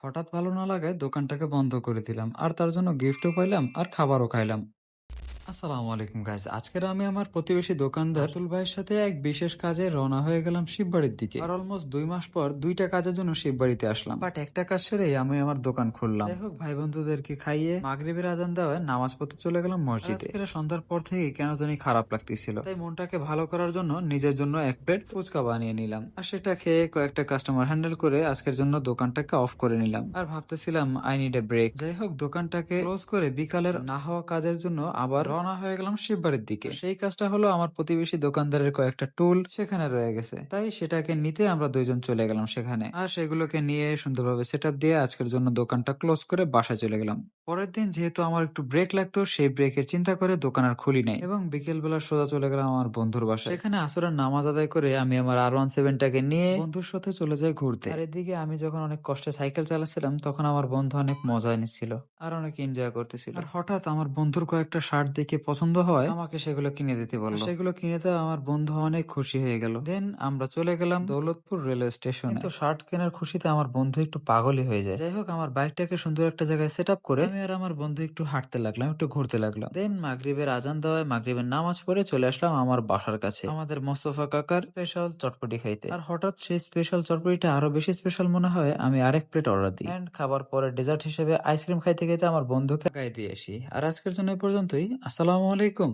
হঠাৎ ভালো না লাগায় দোকানটাকে বন্ধ করে দিলাম। আর তার জন্য গিফটও পাইলাম আর খাবারও খাইলাম। আসসালামু আলাইকুম গাইস। আজকের আমি আমার প্রতিবেশী দোকানদার আতুল ভাইয়ের সাথে এক বিশেষ কাজে রওনা হয়ে গেলাম শিববাড়ির দিকে। আর অলমোস্ট 2 মাস পর দুইটা কাজের জন্য শিববাড়িতে আসলাম, বাট একটা কাজ সেরেই আমি আমার দোকান খুললাম। যাই হোক, ভাই বন্ধুদেরকে খাইয়ে মাগরিবের আজান দেওয়ায় নামাজ পড়তে চলে গেলাম মসজিদে। আজকের সন্ধ্যার পর থেকে কেন জানি খারাপ লাগতেছিল, তাই মনটাকে ভালো করার জন্য নিজের জন্য এক প্লেট ফুচকা বানিয়ে নিলাম। আর সেটা খেয়ে কয়েকটা কাস্টমার হ্যান্ডেল করে আজকের জন্য দোকানটাকে অফ করে নিলাম। আর ভাবতেছিলাম আই নিড এ ব্রেক। যাই হোক, দোকানটাকে ক্লোজ করে বিকালের না হওয়া কাজের জন্য আবার রওনা হয়ে গেলাম শিববাড়ির দিকে। সেই কাজটা হলো আমার প্রতিবেশী দোকানদারের কয়েকটা টুল সেখানে রয়ে গেছে, তাই সেটাকে নিতে আমরা দুইজন চলে গেলাম সেখানে। আর সেগুলোকে নিয়ে সুন্দরভাবে সেট আপ দিয়ে আজকের জন্য দোকানটা ক্লোজ করে বাসায় চলে গেলাম। পরের দিন যেহেতু আমার একটু ব্রেক লাগতো, সেই ব্রেকের চিন্তা করে দোকান আর খুলি নাই এবং বিকেল বেলা সোজা চলে গেলাম আমার বন্ধুর বাসায়। সেখানে আসরের নামাজ আদায় করে আমি আমার R17টাকে নিয়ে বন্ধুর সাথে চলে যাই ঘুরতে। আর এদিকে আমি যখন অনেক কষ্টে সাইকেল চালাচ্ছিলাম, তখন আমার বন্ধু অনেক মজা নিচ্ছিল আর অনেক এনজয় করতেছিল। আর হঠাৎ আমার বন্ধুর কয়েকটা শার্ট দেখে পছন্দ হয়, আমাকে সেগুলো কিনে দিতে বললো। সেগুলো কিনে দেওয়া আমার বন্ধু অনেক খুশি হয়ে গেল। দেন আমরা চলে গেলাম দৌলতপুর রেলওয়ে স্টেশনে। কিন্তু শার্ট কেনার খুশিতে আমার বন্ধু একটু পাগলই হয়ে যায়। যাই হোক, আমার বাইকটাকে সুন্দর একটা জায়গায় সেট আপ করে আমি আর আমার বন্ধু একটু হাঁটতে লাগলাম, একটু ঘুরতে লাগলাম। দেন মাগরিবের আজান দেওয়ায় মাগরিবের নামাজ পড়ে চলে আসলাম আমার বাসার কাছে আমাদের মোস্তফা কাকার স্পেশাল চটপটি খাইতে। আর হঠাৎ সেই স্পেশাল চটপটিটা আরো বেশি স্পেশাল মনে হয়, আমি আরেক প্লেট অর্ডার দিই। এন্ড খাবার পরে ডেজার্ট হিসেবে আইসক্রিম খাইতে খাইতে আমার বন্ধুকে খাইয়ে দিয়ে আসি। আর আজকের জন্য এই পর্যন্তই। আসসালামু আলাইকুম।